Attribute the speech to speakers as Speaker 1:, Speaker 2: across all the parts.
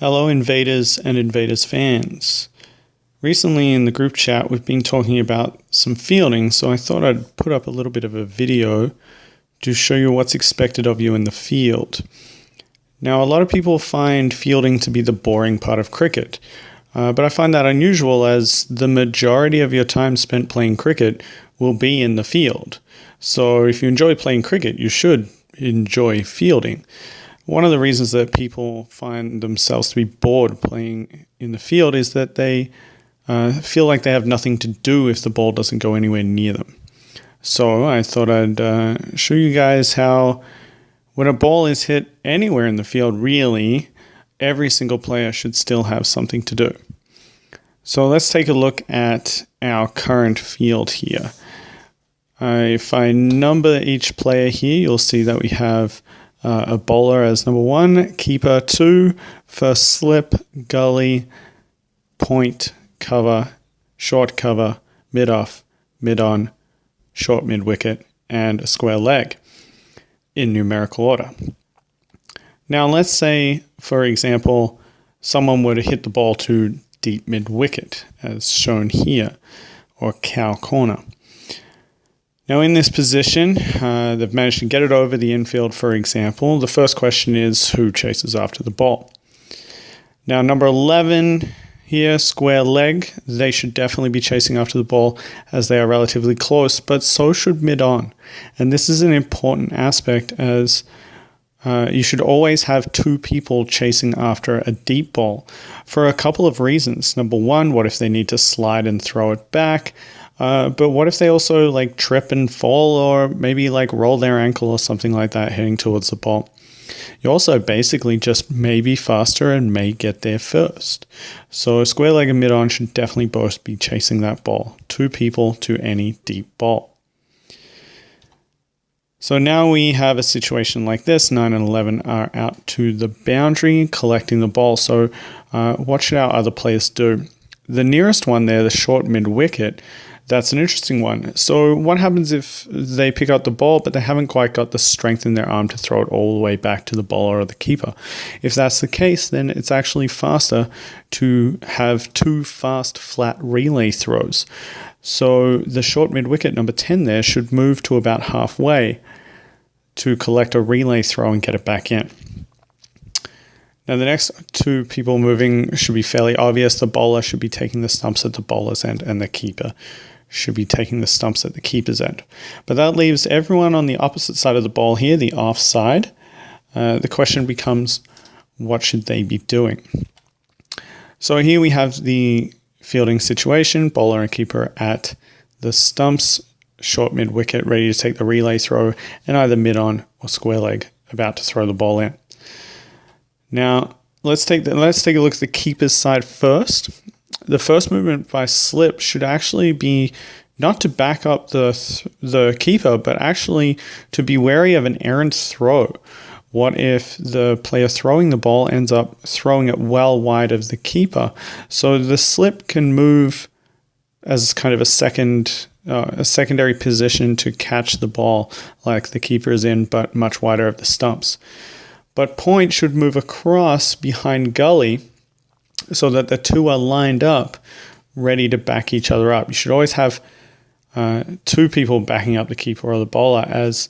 Speaker 1: Hello Invaders and Invaders fans. Recently in the group chat we've been talking about some fielding, so I thought I'd put up a little bit of a video to show you what's expected of you in the field. Now a lot of people find fielding to be the boring part of cricket, but I find that unusual as the majority of your time spent playing cricket will be in the field. So if you enjoy playing cricket, you should enjoy fielding. One of the reasons that people find themselves to be bored playing in the field is that they feel like they have nothing to do if the ball doesn't go anywhere near them. So I thought I'd show you guys how when a ball is hit anywhere in the field, really, every single player should still have something to do. So let's take a look at our current field here. If I number each player here, you'll see that we have a bowler as number 1, keeper 2, first slip, gully, point, cover, short cover, mid-off, mid-on, short mid-wicket, and a square leg in numerical order. Now let's say, for example, someone were to hit the ball to deep mid-wicket, as shown here, or cow corner. Now in this position, they've managed to get it over the infield, for example. The first question is who chases after the ball. Now number 11 here, square leg, they should definitely be chasing after the ball as they are relatively close, but so should mid-on. And this is an important aspect as you should always have 2 people chasing after a deep ball for a couple of reasons. Number 1, what if they need to slide and throw it back? But what if they also trip and fall or maybe roll their ankle or something like that heading towards the ball? You also basically just may be faster and may get there first. So square leg and mid-on should definitely both be chasing that ball. 2 people to any deep ball. So now we have a situation like this. 9 and 11 are out to the boundary collecting the ball. So what should our other players do? The nearest one there, the short mid-wicket, that's an interesting one. So what happens if they pick up the ball, but they haven't quite got the strength in their arm to throw it all the way back to the bowler or the keeper? If that's the case, then it's actually faster to have 2 fast flat relay throws. So the short mid-wicket, number 10 there, should move to about halfway to collect a relay throw and get it back in. Now the next 2 people moving should be fairly obvious. The bowler should be taking the stumps at the bowler's end and the keeper should be taking the stumps at the keeper's end. But that leaves everyone on the opposite side of the ball here, the offside. The question becomes, what should they be doing? So here we have the fielding situation, bowler and keeper at the stumps, short mid-wicket ready to take the relay throw, and either mid-on or square leg about to throw the ball in. Now, let's take a look at the keeper's side first. The first movement by slip should actually be not to back up the keeper, but actually to be wary of an errant throw. What if the player throwing the ball ends up throwing it well wide of the keeper? So the slip can move as kind of a secondary position to catch the ball like the keeper is in, but much wider of the stumps. But point should move across behind gully so that the 2 are lined up, ready to back each other up. You should always have 2 people backing up the keeper or the bowler, as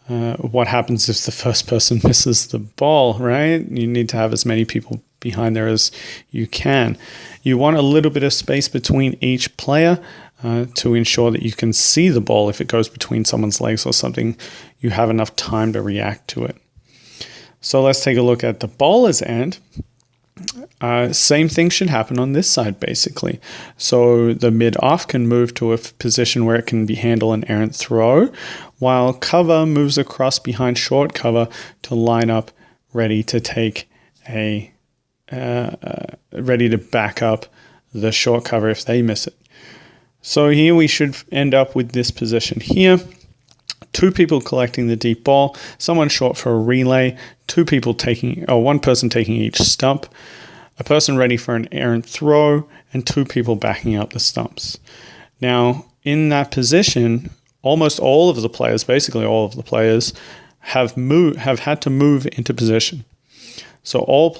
Speaker 1: what happens if the first person misses the ball, right? You need to have as many people behind there as you can. You want a little bit of space between each player to ensure that you can see the ball. If it goes between someone's legs or something, you have enough time to react to it. So let's take a look at the bowler's end. Same thing should happen on this side, basically. So the mid-off can move to a position where it can handle an errant throw, while cover moves across behind short cover to line up ready to take ready to back up the short cover if they miss it. So here we should end up with this position here. 2 people collecting the deep ball, someone short for a relay, 2 people one person taking each stump, a person ready for an errant throw, and 2 people backing up the stumps. Now, in that position, almost all of the players, basically all of the players, have had to move into position. So all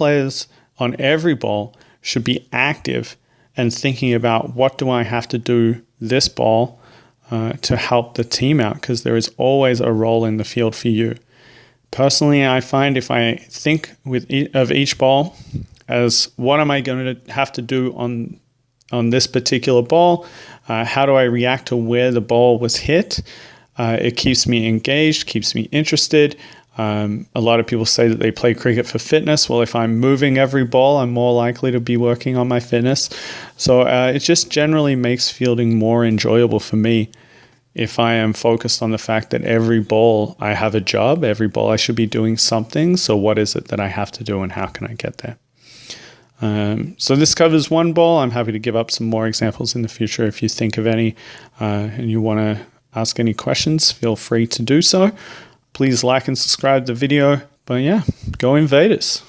Speaker 1: on every ball should be active and thinking about what do I have to do this ball to help the team out, because there is always a role in the field for you. Personally, I find if I think of each ball as what am I going to have to do on this particular ball, how do I react to where the ball was hit, it keeps me engaged, keeps me interested. A lot of people say that they play cricket for fitness. Well, if I'm moving every ball, I'm more likely to be working on my fitness. So it just generally makes fielding more enjoyable for me if I am focused on the fact that every ball I have a job, every ball I should be doing something. So what is it that I have to do and how can I get there? So this covers one ball. I'm happy to give up some more examples in the future. If you think of any and you want to ask any questions, feel free to do so. Please like and subscribe to the video. But yeah, go Invaders.